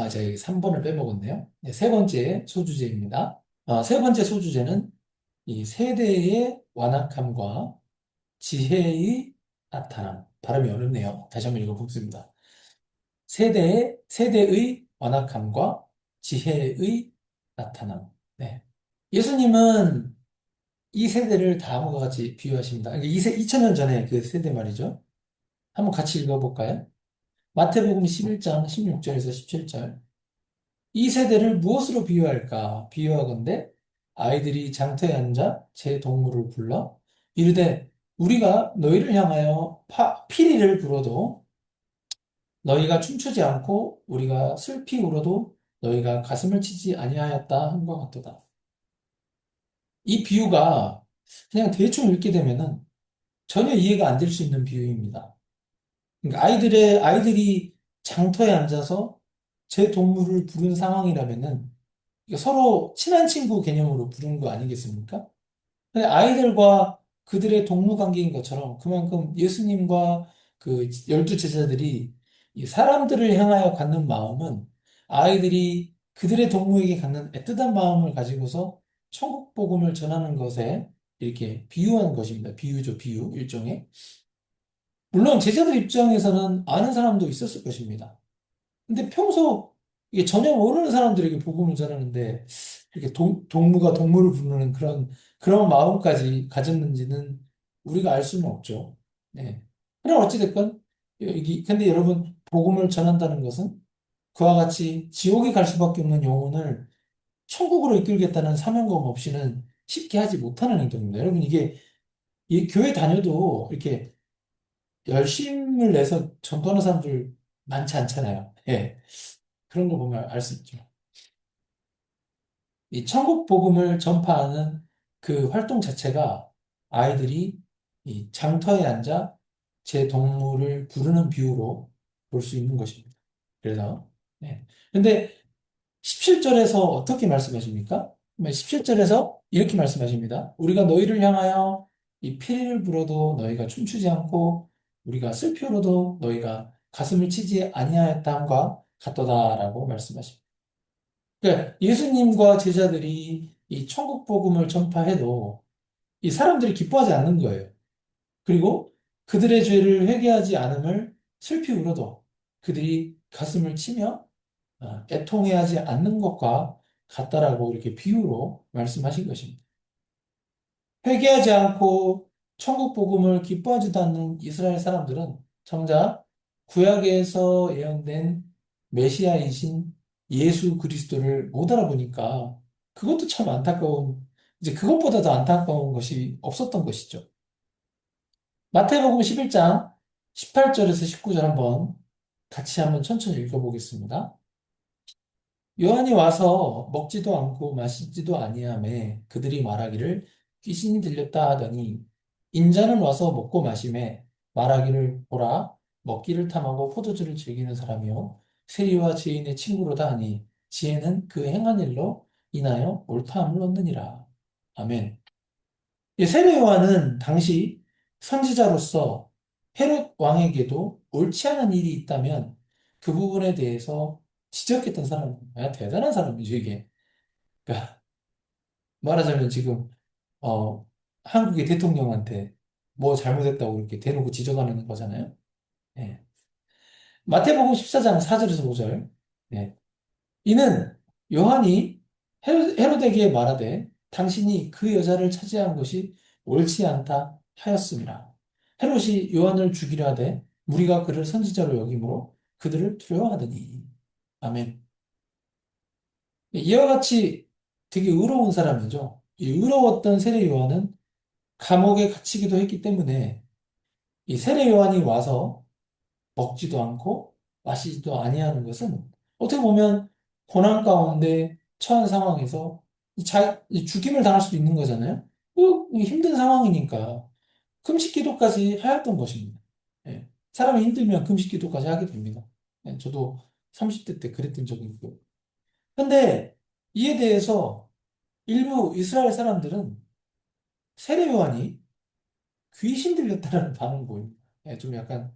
저희 3번을 빼먹었네요. 네, 세 번째 소주제입니다. 세 번째 소주제는 이 세대의 완악함과 지혜의 나타남. 발음이 어렵네요. 다시 한번 읽어보겠습니다. 세대의 완악함과 지혜의 나타남. 네. 예수님은 이 세대를 다음과 같이 비유하십니다. 그러니까 2000년 전에 그 세대 말이죠. 한번 같이 읽어볼까요? 마태복음 11장 16절에서 17절. 이 세대를 무엇으로 비유할까? 비유하건대 아이들이 장터에 앉아 제 동물을 불러 이르되 우리가 너희를 향하여 피리를 불어도 너희가 춤추지 않고 우리가 슬피 울어도 너희가 가슴을 치지 아니하였다 한 것 같도다. 이 비유가 그냥 대충 읽게 되면은 전혀 이해가 안 될 수 있는 비유입니다. 그러니까 아이들이 장터에 앉아서 제 동물을 부른 상황이라면은 이게 서로 친한 친구 개념으로 부른 거 아니겠습니까? 근데 아이들과 그들의 동무 관계인 것처럼 그만큼 예수님과 그 열두 제자들이 이 사람들을 향하여 갖는 마음은 아이들이 그들의 동무에게 갖는 애틋한 마음을 가지고서 천국 복음을 전하는 것에 이렇게 비유하는 것입니다. 비유죠, 비유, 일종의. 물론 제자들 입장에서는 아는 사람도 있었을 것입니다. 근데 평소 이게 전혀 모르는 사람들에게 복음을 전하는데 이렇게 동무가 동물을 부르는 그런 마음까지 가졌는지는 우리가 알 수는 없죠. 네. 그럼 어찌됐건 근데 여러분 복음을 전한다는 것은 그와 같이 지옥에 갈 수밖에 없는 영혼을 천국으로 이끌겠다는 사명감 없이는 쉽게 하지 못하는 행동입니다. 여러분 이게 이 교회 다녀도 이렇게 열심을 내서 전도하는 사람들 많지 않잖아요. 예. 그런 거 보면 알 수 있죠. 이 천국 복음을 전파하는 그 활동 자체가 아이들이 이 장터에 앉아 제 동물을 부르는 비유로 볼 수 있는 것입니다. 그래서, 네. 근데 17절에서 어떻게 말씀하십니까? 17절에서 이렇게 말씀하십니다. 우리가 너희를 향하여 이 피리를 불어도 너희가 춤추지 않고 우리가 슬피 울어도 너희가 가슴을 치지 아니하였다 함과 같도다라고 말씀하십니다. 그러니까 예수님과 제자들이 이 천국 복음을 전파해도 이 사람들이 기뻐하지 않는 거예요. 그리고 그들의 죄를 회개하지 않음을 슬피 울어도 그들이 가슴을 치며 애통해하지 않는 것과 같다라고 이렇게 비유로 말씀하신 것입니다. 회개하지 않고 천국 복음을 기뻐하지도 않는 이스라엘 사람들은 정작 구약에서 예언된 메시아이신 예수 그리스도를 못 알아보니까 그것도 참 이제 그것보다도 안타까운 것이 없었던 것이죠. 마태복음 11장 18절에서 19절 같이 한번 천천히 읽어보겠습니다. 요한이 와서 먹지도 않고 마시지도 아니하매 그들이 말하기를 귀신이 들렸다 하더니 인자는 와서 먹고 마시매 말하기를 보라 먹기를 탐하고 포도주를 즐기는 사람이요 세리와 죄인의 친구로다 하니 지혜는 그 행한 일로 인하여 옳다함을 얻느니라. 아멘. 이 세례 요한은 당시 선지자로서 헤롯 왕에게도 옳지 않은 일이 있다면 그 부분에 대해서 지적했던 사람입니다. 대단한 사람이죠, 이게. 그러니까 말하자면 지금 어, 한국의 대통령한테 뭐 잘못했다고 이렇게 대놓고 지적하는 거잖아요. 예. 마태복음 14장 4절에서 5절. 예. 이는 요한이 헤롯에게 말하되 당신이 그 여자를 차지한 것이 옳지 않다 하였습니다. 헤롯이 요한을 죽이려 하되 무리가 그를 선지자로 여김으로 그들을 두려워하더니. 아멘. 이와 같이 되게 의로운 사람이죠. 이 의로웠던 세례 요한은 감옥에 갇히기도 했기 때문에 이 세례 요한이 와서 먹지도 않고 마시지도 아니하는 것은 어떻게 보면 고난 가운데 처한 상황에서 이 죽임을 당할 수도 있는 거잖아요. 힘든 상황이니까 금식 기도까지 하였던 것입니다. 예. 사람이 힘들면 금식 기도까지 하게 됩니다. 예, 저도 30대 때 그랬던 적이 있고. 근데 이에 대해서 일부 이스라엘 사람들은 세례 요한이 귀신 들렸다는 반응을 보입니다. 예, 좀 약간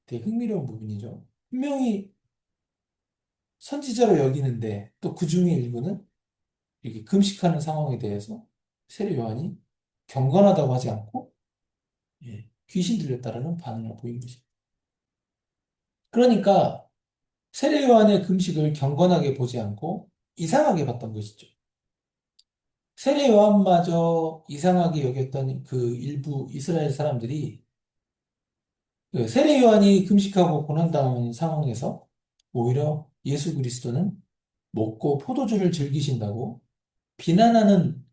되게 흥미로운 부분이죠. 분명히 선지자로 여기는데 또 그 중에 일부는 이렇게 금식하는 상황에 대해서 세례 요한이 경건하다고 하지 않고 귀신 들렸다라는 반응을 보인 것입니다. 그러니까 세례 요한의 금식을 경건하게 보지 않고 이상하게 봤던 것이죠. 세례 요한마저 이상하게 여겼던 그 일부 이스라엘 사람들이 그 세례 요한이 금식하고 고난당하는 상황에서 오히려 예수 그리스도는 먹고 포도주를 즐기신다고 비난하는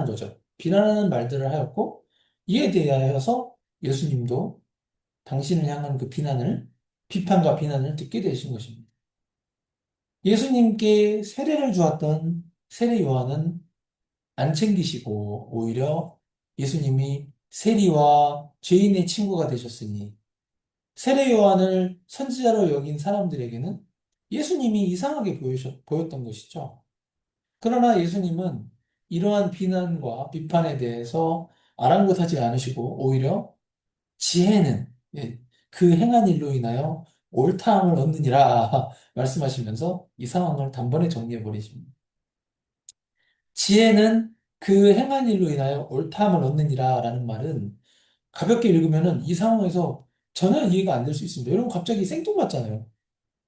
거죠. 비난하는 말들을 하였고, 이에 대하여서 예수님도 당신을 향한 그 비판과 비난을 듣게 되신 것입니다. 예수님께 세례를 주었던 세례 요한은 안 챙기시고, 오히려 예수님이 세리와 죄인의 친구가 되셨으니, 세례 요한을 선지자로 여긴 사람들에게는 예수님이 이상하게 보였던 것이죠. 그러나 예수님은 이러한 비난과 비판에 대해서 아랑곳하지 않으시고 오히려 지혜는 그 행한 일로 인하여 옳다함을 얻느니라 말씀하시면서 이 상황을 단번에 정리해 버리십니다. 지혜는 그 행한 일로 인하여 옳다함을 얻느니라 라는 말은 가볍게 읽으면은 이 상황에서 전혀 이해가 안 될 수 있습니다. 여러분 갑자기 생뚱맞잖아요.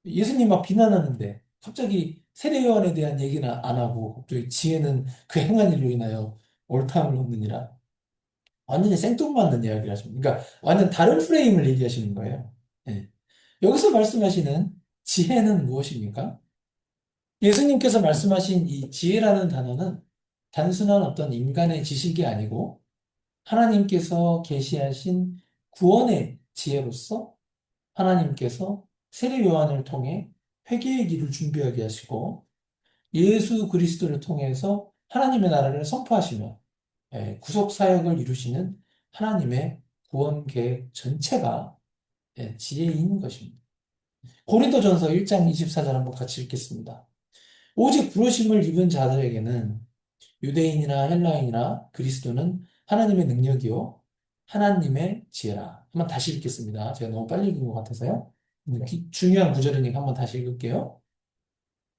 예수님 막 비난하는데 갑자기 세례 요한에 대한 얘기는 안 하고 갑자기 지혜는 그 행한 일로 인하여 옳다함을 얻느니라. 완전히 생뚱맞는 이야기를 하십니다. 그러니까 완전 다른 프레임을 얘기하시는 거예요. 예. 여기서 말씀하시는 지혜는 무엇입니까? 예수님께서 말씀하신 이 지혜라는 단어는 단순한 어떤 인간의 지식이 아니고 하나님께서 계시하신 구원의 지혜로서 하나님께서 세례 요한을 통해 회개의 길을 준비하게 하시고 예수 그리스도를 통해서 하나님의 나라를 선포하시며 구속 사역을 이루시는 하나님의 구원 계획 전체가 지혜인 것입니다. 고린도전서 1장 24절 한번 같이 읽겠습니다. 오직 부르심을 입은 자들에게는 유대인이나 헬라인이나 그리스도는 하나님의 능력이요 하나님의 지혜라. 한번 다시 읽겠습니다. 제가 너무 빨리 읽은 것 같아서요. 중요한 구절이니까 한번 다시 읽을게요.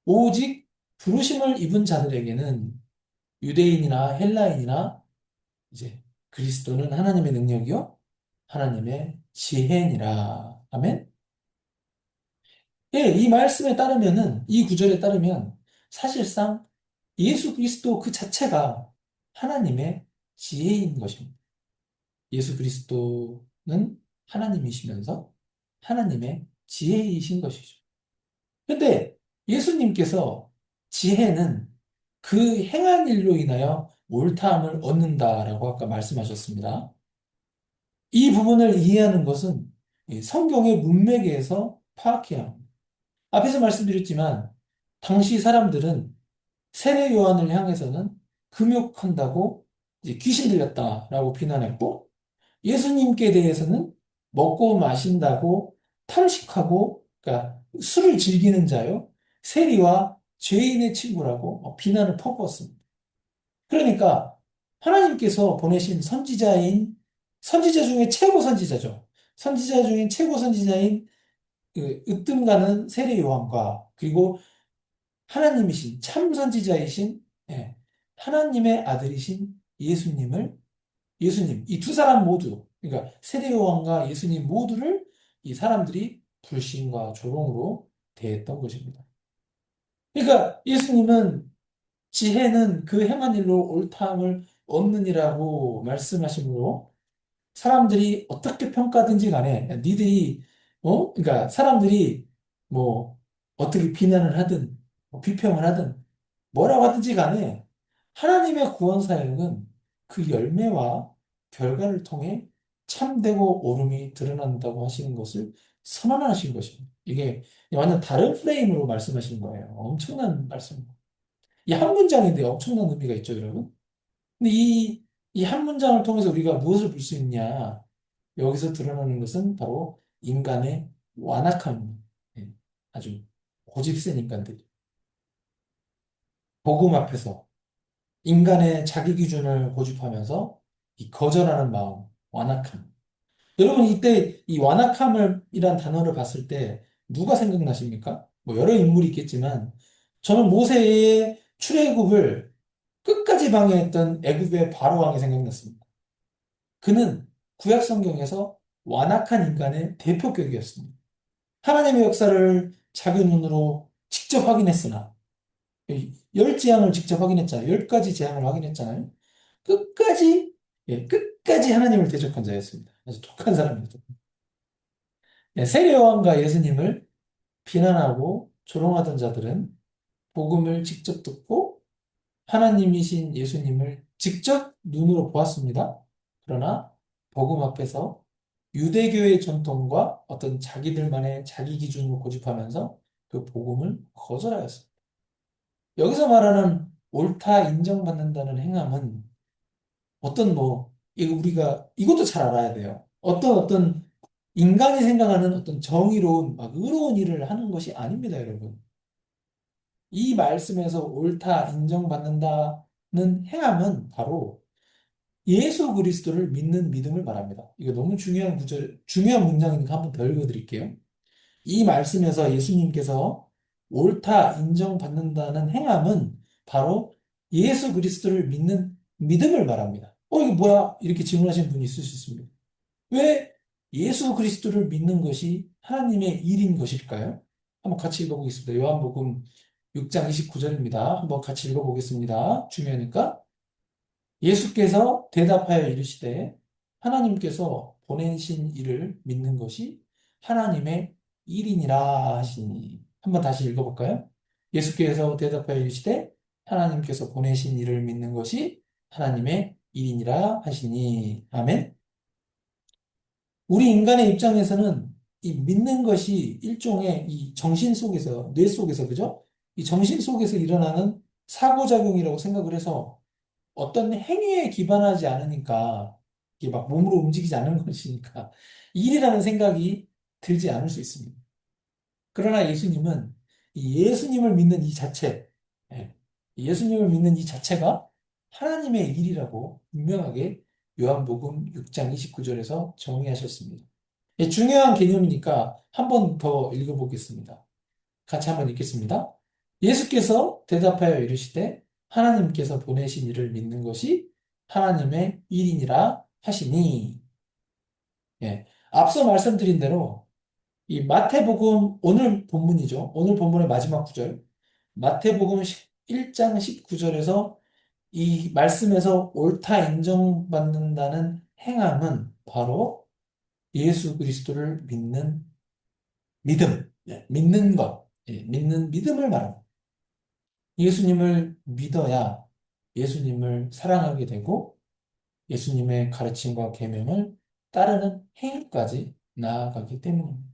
오직 부르심을 입은 자들에게는 유대인이나 헬라인이나 이제 그리스도는 하나님의 능력이요 하나님의 지혜니라. 아멘. 예, 이 말씀에 따르면은 이 구절에 따르면 사실상 예수 그리스도 그 자체가 하나님의 지혜인 것입니다. 예수 그리스도는 하나님이시면서 하나님의 지혜이신 것이죠. 근데 예수님께서 지혜는 그 행한 일로 인하여 옳다함을 얻는다라고 아까 말씀하셨습니다. 이 부분을 이해하는 것은 이 성경의 문맥에서 파악해야 합니다. 앞에서 말씀드렸지만 당시 사람들은 세례 요한을 향해서는 금욕한다고 이제 귀신 들렸다라고 비난했고 예수님께 대해서는 먹고 마신다고 탐식하고 그러니까 술을 즐기는 자요 세리와 죄인의 친구라고 비난을 퍼부었습니다. 그러니까 하나님께서 보내신 선지자 중에 최고 선지자죠. 선지자 중에 최고 선지자인 그 으뜸가는 세례 요한과 그리고 하나님이신 참 선지자이신 하나님의 아들이신 예수님 이 두 사람 모두 그러니까 세례 요한과 예수님 모두를 이 사람들이 불신과 조롱으로 대했던 것입니다. 그러니까 예수님은 지혜는 그 행한 일로 옳다함을 얻느니라고 말씀하시므로 사람들이 어떻게 평가든지 간에 니들이 그러니까 사람들이 뭐 어떻게 비난을 하든 비평을 하든 뭐라고 하든지 간에 하나님의 구원 사역은 그 열매와 결과를 통해 참되고 옳음이 드러난다고 하시는 것을 선언하신 것입니다. 이게 완전 다른 프레임으로 말씀하시는 거예요. 엄청난 말씀. 이 한 문장인데 엄청난 의미가 있죠, 여러분. 근데 이 한 문장을 통해서 우리가 무엇을 볼 수 있냐? 여기서 드러나는 것은 바로 인간의 완악함입니다. 예, 아주 고집센 인간들. 복음 앞에서 인간의 자기 기준을 고집하면서 이 거절하는 마음, 완악함. 여러분 이때 이 완악함을 이란 단어를 봤을 때 누가 생각나십니까? 뭐 여러 인물이 있겠지만 저는 모세의 출애굽을 끝까지 방해했던 애굽의 바로 왕이 생각났습니다. 그는 구약 성경에서 완악한 인간의 대표격이었습니다. 하나님의 역사를 자기 눈으로 직접 확인했으나 열 재앙을 직접 확인했잖아요. 열 가지 재앙을 확인했잖아요. 끝까지 끝까지 하나님을 대적한 자였습니다. 아주 독한 사람입니다. 세례 요한과 예수님을 비난하고 조롱하던 자들은 복음을 직접 듣고 하나님이신 예수님을 직접 눈으로 보았습니다. 그러나 복음 앞에서 유대교의 전통과 어떤 자기들만의 자기 기준을 고집하면서 그 복음을 거절하였습니다. 여기서 말하는 옳다 인정받는다는 행함은 어떤 이거 우리가 이것도 잘 알아야 돼요. 어떤 인간이 생각하는 어떤 정의로운 막 의로운 일을 하는 것이 아닙니다, 여러분. 이 말씀에서 옳다 인정받는다는 행함은 바로 예수 그리스도를 믿는 믿음을 말합니다. 이거 너무 중요한 중요한 문장이니까 한번 더 읽어드릴게요. 이 말씀에서 예수님께서 옳다 인정받는다는 행함은 바로 예수 그리스도를 믿는 믿음을 말합니다. 이게 뭐야? 이렇게 질문하시는 분이 있을 수 있습니다. 왜 예수 그리스도를 믿는 것이 하나님의 일인 것일까요? 한번 같이 읽어보겠습니다. 요한복음 6장 29절입니다. 한번 같이 읽어보겠습니다. 중요하니까. 예수께서 대답하여 이르시되 하나님께서 보내신 이를 믿는 것이 하나님의 일이니라 하시니. 한번 다시 읽어볼까요? 예수께서 대답하여 이르시되 하나님께서 보내신 이를 믿는 것이 하나님의 일이니라 하시니. 아멘. 우리 인간의 입장에서는 이 믿는 것이 일종의 이 정신 속에서, 뇌 속에서, 그죠? 이 정신 속에서 일어나는 사고작용이라고 생각을 해서 어떤 행위에 기반하지 않으니까, 이게 막 몸으로 움직이지 않는 것이니까, 일이라는 생각이 들지 않을 수 있습니다. 그러나 예수님은 이 예수님을 믿는 이 자체, 예, 예수님을 믿는 이 자체가 하나님의 일이라고 분명하게 요한복음 6장 29절에서 정의하셨습니다. 중요한 개념이니까 한 번 더 읽어보겠습니다. 같이 한번 읽겠습니다. 예수께서 대답하여 이르시되 하나님께서 보내신 이를 믿는 것이 하나님의 일이니라 하시니. 앞서 말씀드린 대로 이 마태복음 오늘 본문이죠. 오늘 본문의 마지막 구절. 마태복음 1장 19절에서 이 말씀에서 옳다 인정받는다는 행함은 바로 예수 그리스도를 믿는 믿음, 믿는 것, 믿는 믿음을 말합니다. 예수님을 믿어야 예수님을 사랑하게 되고 예수님의 가르침과 계명을 따르는 행위까지 나아가기 때문입니다.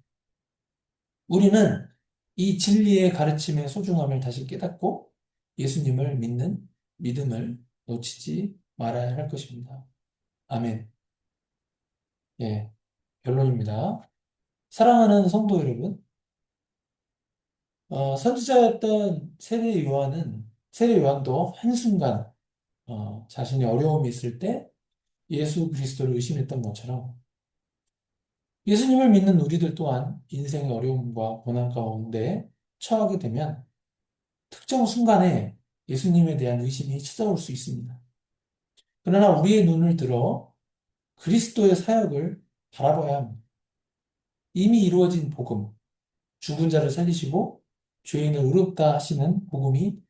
우리는 이 진리의 가르침의 소중함을 다시 깨닫고 예수님을 믿는 믿음을 놓치지 말아야 할 것입니다. 아멘. 예, 결론입니다. 사랑하는 성도 여러분, 선지자였던 세례 요한도 한순간 자신이 어려움이 있을 때 예수 그리스도를 의심했던 것처럼 예수님을 믿는 우리들 또한 인생의 어려움과 고난 가운데 처하게 되면 특정 순간에 예수님에 대한 의심이 찾아올 수 있습니다. 그러나 우리의 눈을 들어 그리스도의 사역을 바라봐야 합니다. 이미 이루어진 복음, 죽은 자를 살리시고 죄인을 의롭다 하시는 복음이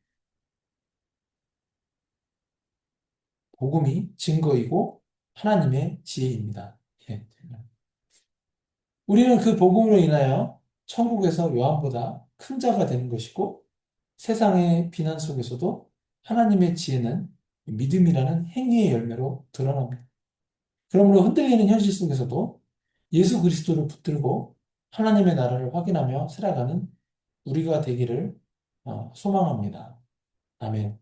증거이고 하나님의 지혜입니다. 예. 우리는 그 복음으로 인하여 천국에서 요한보다 큰 자가 되는 것이고 세상의 비난 속에서도 하나님의 지혜는 믿음이라는 행위의 열매로 드러납니다. 그러므로 흔들리는 현실 속에서도 예수 그리스도를 붙들고 하나님의 나라를 확인하며 살아가는 우리가 되기를 소망합니다. 아멘.